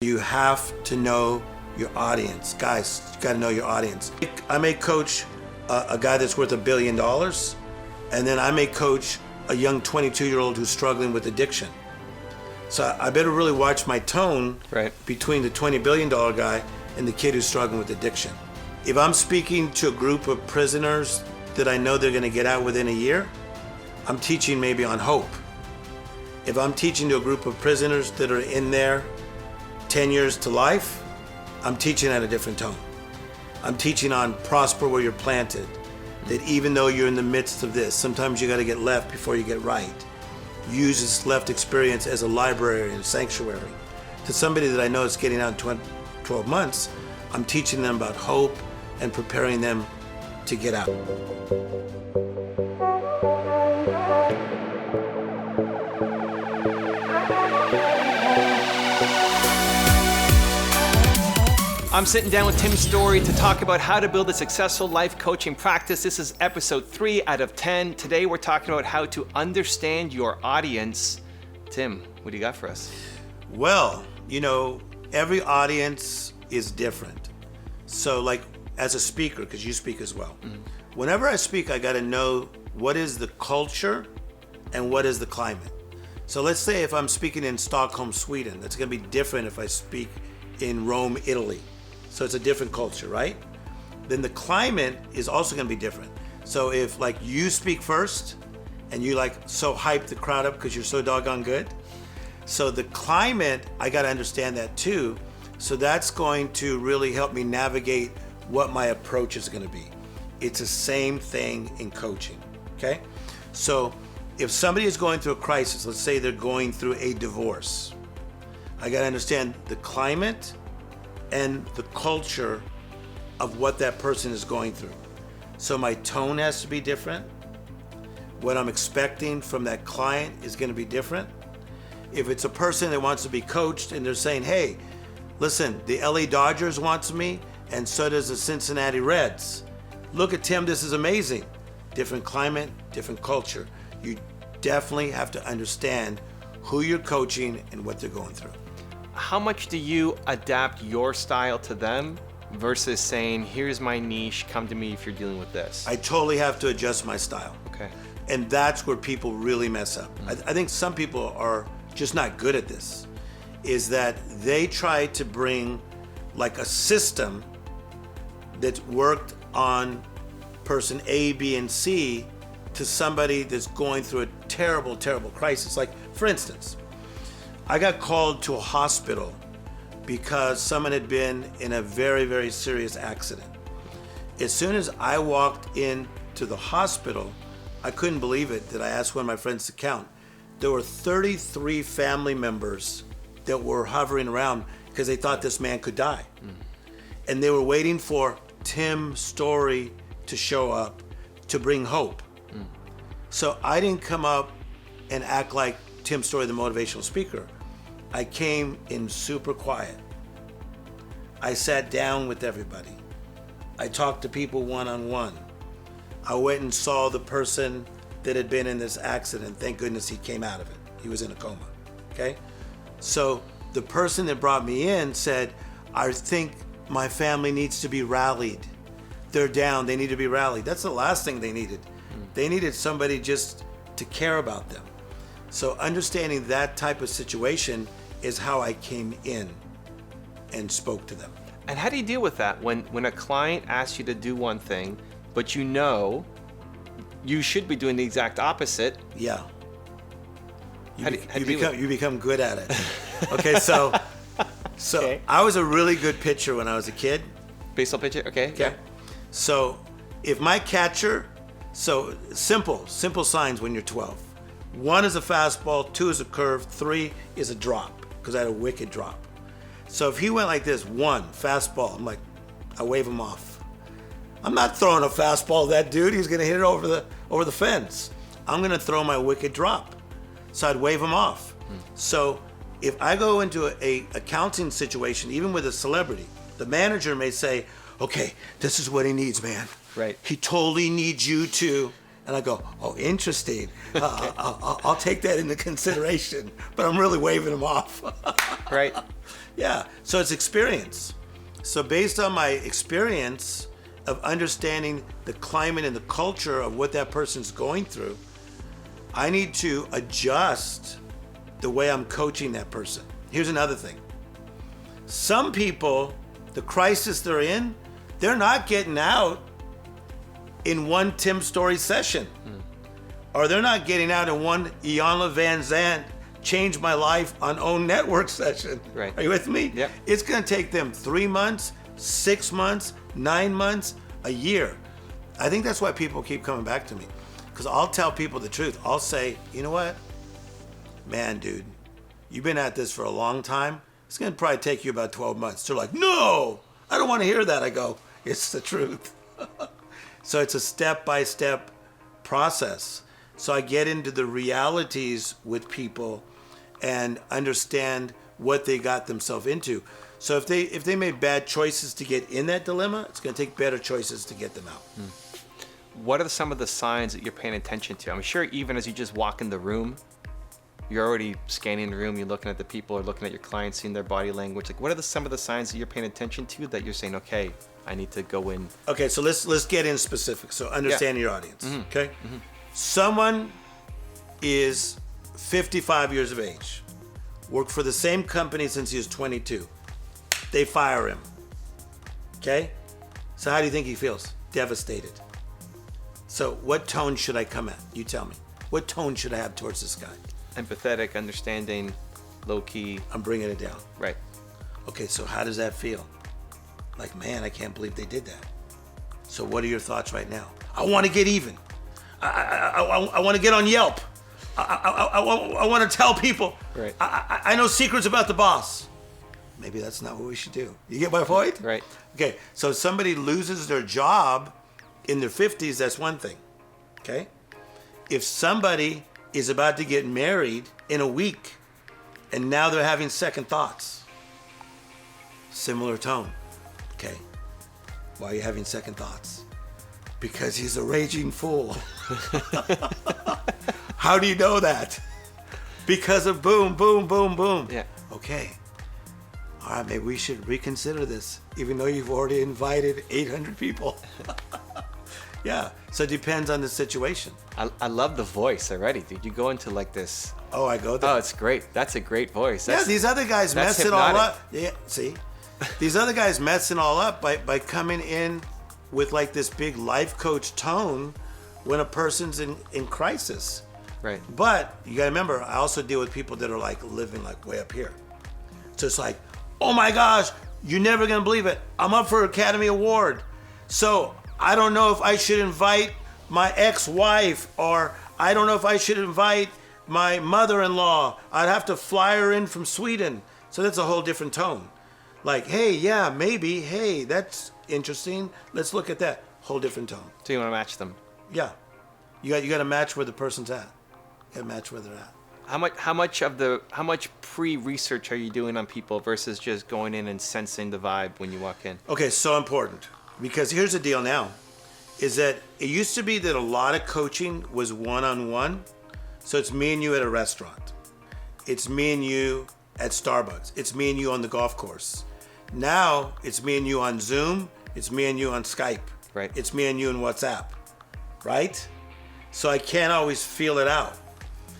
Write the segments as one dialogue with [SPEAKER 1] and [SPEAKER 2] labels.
[SPEAKER 1] You have to know your audience. Guys, you got to know your audience. I may coach a guy that's worth $1 billion, and then I may coach a young 22-year-old who's struggling with addiction. So I better really watch my tone between the $20 billion guy and the kid who's struggling with addiction. If I'm speaking to a group of prisoners that I know they're going to get out within a year, I'm teaching maybe on hope. If I'm teaching to a group of prisoners that are in there 10 years to life, I'm teaching at a different tone. I'm teaching on prosper where you're planted. That even though you're in the midst of this, sometimes you got to get left before you get right. Use this left experience as a library and sanctuary. To somebody that I know is getting out in 12 months, I'm teaching them about hope and preparing them to get out.
[SPEAKER 2] I'm sitting down with Tim Storey to talk about how to build a successful life coaching practice. This is episode 3 out of 10. Today we're talking about how to understand your audience. Tim, what do you got for us?
[SPEAKER 1] Well, you know, every audience is different. So like as a speaker, because you speak as well, whenever I speak, I got to know what is the culture and what is the climate. So let's say if I'm speaking in Stockholm, Sweden, that's going to be different if I speak in Rome, Italy. So it's a different culture, right? Then the climate is also going to be different. So if like you speak first and you like so hype the crowd up because you're so doggone good. So the climate, I got to understand that too. So that's going to really help me navigate what my approach is going to be. It's the same thing in coaching, okay? So if somebody is going through a crisis, let's say they're going through a divorce, I got to understand the climate and the culture of what that person is going through. So my tone has to be different. What I'm expecting from that client is going to be different. If it's a person that wants to be coached and they're saying, hey, listen, the LA Dodgers wants me and so does the Cincinnati Reds. Look at Tim, this is amazing. Different climate, different culture. You definitely have to understand who you're coaching and what they're going through.
[SPEAKER 2] How much do you adapt your style to them versus saying, here's my niche, come to me if you're dealing with this?
[SPEAKER 1] I totally have to adjust my style.
[SPEAKER 2] Okay.
[SPEAKER 1] And that's where people really mess up. I think some people are just not good at this, is that they try to bring like a system that worked on person A, B, and C to somebody that's going through a terrible, terrible crisis. Like, for instance, I got called to a hospital because someone had been in a very, very serious accident. As soon as I walked into the hospital, I couldn't believe it that I asked one of my friends to count. There were 33 family members that were hovering around because they thought this man could die. And they were waiting for Tim Storey to show up to bring hope. So I didn't come up and act like Tim Storey, the motivational speaker. I came in super quiet. I sat down with everybody. I talked to people one-on-one. I went and saw the person that had been in this accident. Thank goodness he came out of it. He was in a coma, okay? So the person that brought me in said, I think my family needs to be rallied. They're down, they need to be rallied. That's the last thing they needed. They needed somebody just to care about them. So understanding that type of situation is how I came in and spoke to them.
[SPEAKER 2] And how do you deal with that when a client asks you to do one thing, but you know you should be doing the exact opposite?
[SPEAKER 1] Yeah.
[SPEAKER 2] You
[SPEAKER 1] become good at it. Okay, so okay. I was a really good pitcher when I was a kid.
[SPEAKER 2] Baseball pitcher, okay.
[SPEAKER 1] Yeah. So if my catcher, so simple signs when you're 12. 1 is a fastball, 2 is a curve, 3 is a drop, because I had a wicked drop. So if he went like this, 1, fastball, I'm like, I wave him off. I'm not throwing a fastball at that dude, he's gonna hit it over the fence. I'm gonna throw my wicked drop. So I'd wave him off. So if I go into a accounting situation, even with a celebrity, the manager may say, okay, this is what he needs, man.
[SPEAKER 2] Right.
[SPEAKER 1] He totally needs you to, And I go, oh, interesting. I'll take that into consideration, but I'm really waving them off.
[SPEAKER 2] Right.
[SPEAKER 1] Yeah, so it's experience. So based on my experience of understanding the climate and the culture of what that person's going through, I need to adjust the way I'm coaching that person. Here's another thing. Some people, the crisis they're in, they're not getting out in one Tim Story session. Or they're not getting out in one Iyanla Van Zandt Change My Life on Own Network session.
[SPEAKER 2] Right.
[SPEAKER 1] Are you with me?
[SPEAKER 2] Yep.
[SPEAKER 1] It's going to take them 3 months, 6 months, 9 months, a year. I think that's why people keep coming back to me. Because I'll tell people the truth. I'll say, you know what? Man, dude, you've been at this for a long time. It's going to probably take you about 12 months. They're like, no, I don't want to hear that. I go, it's the truth. So it's a step-by-step process. So I get into the realities with people and understand what they got themselves into. So if they made bad choices to get in that dilemma, it's going to take better choices to get them out.
[SPEAKER 2] What are some of the signs that you're paying attention to? I'm sure even as you just walk in the room, you're already scanning the room, you're looking at the people or looking at your clients, seeing their body language. Like, what are some of the signs that you're paying attention to that you're saying, okay, I need to go in?
[SPEAKER 1] Okay, so let's get in specific. So understand your audience, okay? Someone is 55 years of age, worked for the same company since he was 22. They fire him, okay? So how do you think he feels? Devastated. So what tone should I come at? You tell me. What tone should I have towards this guy?
[SPEAKER 2] Empathetic, understanding, low key.
[SPEAKER 1] I'm bringing it down.
[SPEAKER 2] Right.
[SPEAKER 1] Okay, so how does that feel? Like, man, I can't believe they did that. So what are your thoughts right now? I want to get even. I want to get on Yelp. I want to tell people.
[SPEAKER 2] Right.
[SPEAKER 1] I know secrets about the boss. Maybe that's not what we should do. You get my point?
[SPEAKER 2] Right.
[SPEAKER 1] Okay, so if somebody loses their job in their 50s, that's one thing. Okay? If somebody is about to get married in a week and now they're having second thoughts, similar tone. Okay, why are you having second thoughts? Because he's a raging fool. How do you know that? Because of boom, boom, boom, boom.
[SPEAKER 2] Yeah.
[SPEAKER 1] Okay. All right, maybe we should reconsider this, even though you've already invited 800 people. Yeah, so it depends on the situation.
[SPEAKER 2] I love the voice already, dude. You go into like this.
[SPEAKER 1] Oh, I go there.
[SPEAKER 2] Oh, it's great. That's a great voice.
[SPEAKER 1] Yeah, these other guys
[SPEAKER 2] that's
[SPEAKER 1] mess it all
[SPEAKER 2] hypnotic.
[SPEAKER 1] up. Yeah, see? These other guys mess it all up by coming in with like this big life coach tone when a person's in crisis.
[SPEAKER 2] Right.
[SPEAKER 1] But you gotta remember, I also deal with people that are like living like way up here. So it's like, oh my gosh, you're never gonna believe it. I'm up for Academy Award. So I don't know if I should invite my ex-wife, or I don't know if I should invite my mother-in-law. I'd have to fly her in from Sweden. So that's a whole different tone. Like, hey, yeah, maybe. Hey, that's interesting. Let's look at that. Whole different tone.
[SPEAKER 2] So you want to match them.
[SPEAKER 1] Yeah. You got to match where the person's at. You got to match where they're at.
[SPEAKER 2] How much pre-research are you doing on people versus just going in and sensing the vibe when you walk in?
[SPEAKER 1] Okay, so important. Because here's the deal now, is that it used to be that a lot of coaching was one-on-one. So it's me and you at a restaurant. It's me and you at Starbucks. It's me and you on the golf course. Now it's me and you on Zoom. It's me and you on Skype.
[SPEAKER 2] Right.
[SPEAKER 1] It's me and you in WhatsApp. Right? So I can't always feel it out.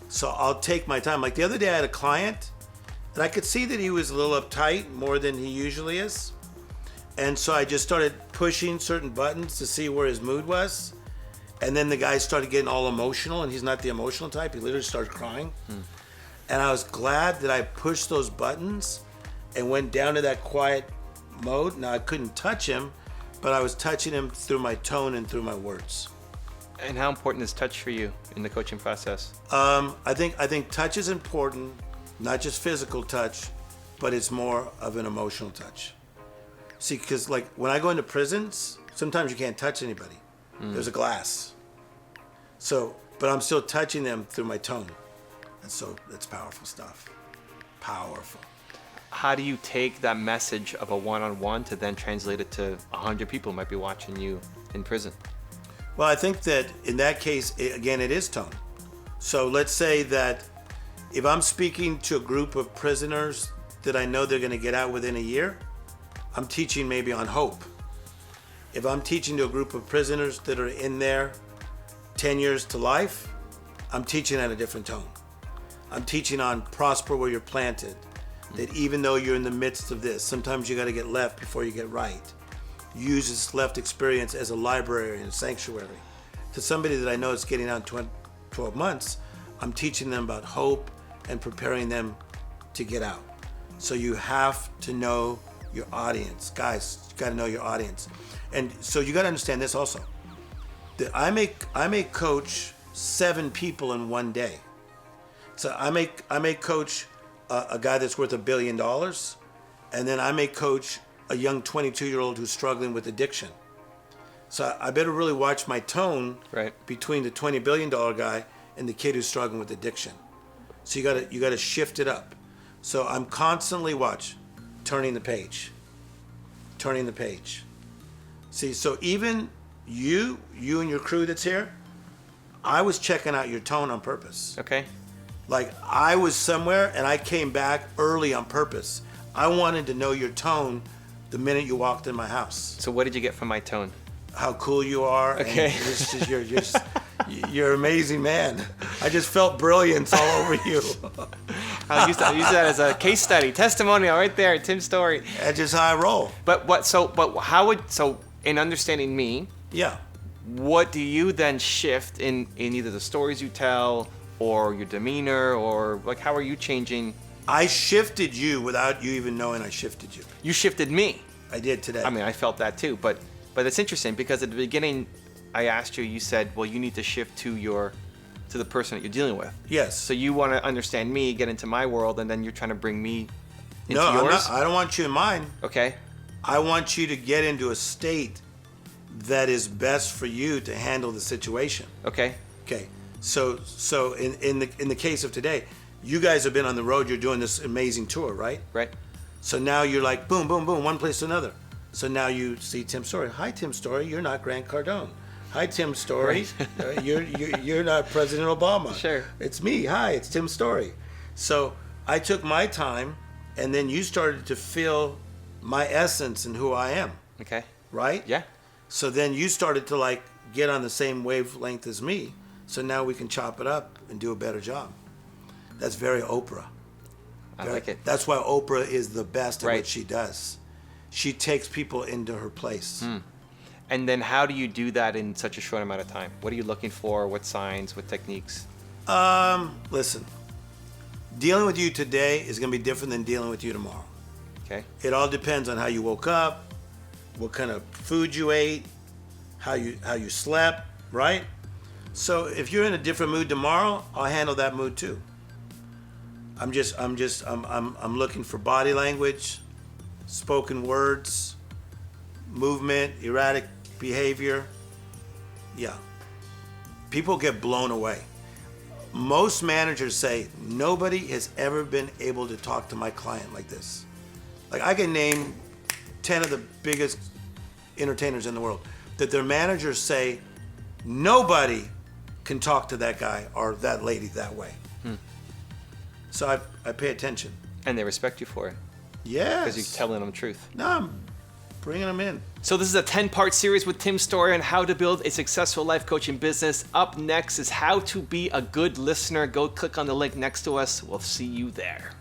[SPEAKER 1] So I'll take my time. Like the other day I had a client and I could see that he was a little uptight more than he usually is. And so I just started pushing certain buttons to see where his mood was. And then the guy started getting all emotional, and he's not the emotional type. He literally started crying. And I was glad that I pushed those buttons and went down to that quiet mode. Now I couldn't touch him, but I was touching him through my tone and through my words.
[SPEAKER 2] And how important is touch for you in the coaching process?
[SPEAKER 1] I think touch is important, not just physical touch, but it's more of an emotional touch. See, because like when I go into prisons, sometimes you can't touch anybody. There's a glass. So, but I'm still touching them through my tone. And so that's powerful stuff. Powerful.
[SPEAKER 2] How do you take that message of a one-on-one to then translate it to 100 people who might be watching you in prison?
[SPEAKER 1] Well, I think that in that case, again, it is tone. So let's say that if I'm speaking to a group of prisoners that I know they're going to get out within a year, I'm teaching maybe on hope. If I'm teaching to a group of prisoners that are in there 10 years to life, I'm teaching at a different tone. I'm teaching on prosper where you're planted. That even though you're in the midst of this, sometimes you got to get left before you get right. Use this left experience as a library and a sanctuary. To somebody that I know is getting out in 12 months, I'm teaching them about hope and preparing them to get out. So you have to know your audience. Guys, you got to know your audience. And so you got to understand this also. That I may coach 7 people in one day. So I may coach a guy that's worth $1 billion, and then I may coach a young 22-year-old who's struggling with addiction. So I better really watch my tone between the $20 billion guy and the kid who's struggling with addiction. So you gotta shift it up. So I'm constantly turning the page. See, so even you and your crew that's here, I was checking out your tone on purpose.
[SPEAKER 2] Okay.
[SPEAKER 1] Like I was somewhere and I came back early on purpose. I wanted to know your tone the minute you walked in my house.
[SPEAKER 2] So what did you get from my tone?
[SPEAKER 1] How cool you are.
[SPEAKER 2] Okay.
[SPEAKER 1] And you're an amazing man. I just felt brilliance all over you.
[SPEAKER 2] I'll use that as a case study, testimonial right there, Tim's story.
[SPEAKER 1] That's just how I roll.
[SPEAKER 2] So in understanding me,
[SPEAKER 1] yeah,
[SPEAKER 2] what do you then shift in either the stories you tell or your demeanor, or like how are you changing?
[SPEAKER 1] I shifted you without you even knowing I shifted you.
[SPEAKER 2] You shifted me.
[SPEAKER 1] I did today.
[SPEAKER 2] I mean, I felt that too, but it's interesting because at the beginning I asked you, you said, well, you need to shift to the person that you're dealing with.
[SPEAKER 1] Yes.
[SPEAKER 2] So you want to understand me, get into my world, and then you're trying to bring me into
[SPEAKER 1] yours?
[SPEAKER 2] yours?
[SPEAKER 1] I don't want you in mine.
[SPEAKER 2] Okay.
[SPEAKER 1] I want you to get into a state that is best for you to handle the situation.
[SPEAKER 2] Okay.
[SPEAKER 1] Okay. So in the case of today, you guys have been on the road. You're doing this amazing tour, right?
[SPEAKER 2] Right.
[SPEAKER 1] So now you're like boom, boom, boom, one place to another. So now you see Tim Story. Hi, Tim Story. You're not Grant Cardone. Hi, Tim Story.
[SPEAKER 2] Right.
[SPEAKER 1] You're not President Obama.
[SPEAKER 2] Sure.
[SPEAKER 1] It's me. Hi, it's Tim Story. So I took my time, and then you started to feel my essence and who I am.
[SPEAKER 2] Okay.
[SPEAKER 1] Right?
[SPEAKER 2] Yeah.
[SPEAKER 1] So then you started to like get on the same wavelength as me. So now we can chop it up and do a better job. That's very Oprah.
[SPEAKER 2] I like it.
[SPEAKER 1] That's why Oprah is the best at
[SPEAKER 2] Right.
[SPEAKER 1] what she does. She takes people into her place.
[SPEAKER 2] And then how do you do that in such a short amount of time? What are you looking for? What signs? What techniques?
[SPEAKER 1] Listen, dealing with you today is going to be different than dealing with you tomorrow.
[SPEAKER 2] Okay.
[SPEAKER 1] It all depends on how you woke up, what kind of food you ate, how you slept, right? So if you're in a different mood tomorrow, I'll handle that mood too. I'm looking for body language, spoken words, movement, erratic behavior. Yeah. People get blown away. Most managers say, nobody has ever been able to talk to my client like this. Like I can name 10 of the biggest entertainers in the world that their managers say, nobody can talk to that guy or that lady that way. So I pay attention.
[SPEAKER 2] And they respect you for it.
[SPEAKER 1] Yes.
[SPEAKER 2] Because you're telling them truth.
[SPEAKER 1] No, I'm bringing them in.
[SPEAKER 2] So this is a 10-part series with Tim Story on how to build a successful life coaching business. Up next is how to be a good listener. Go click on the link next to us. We'll see you there.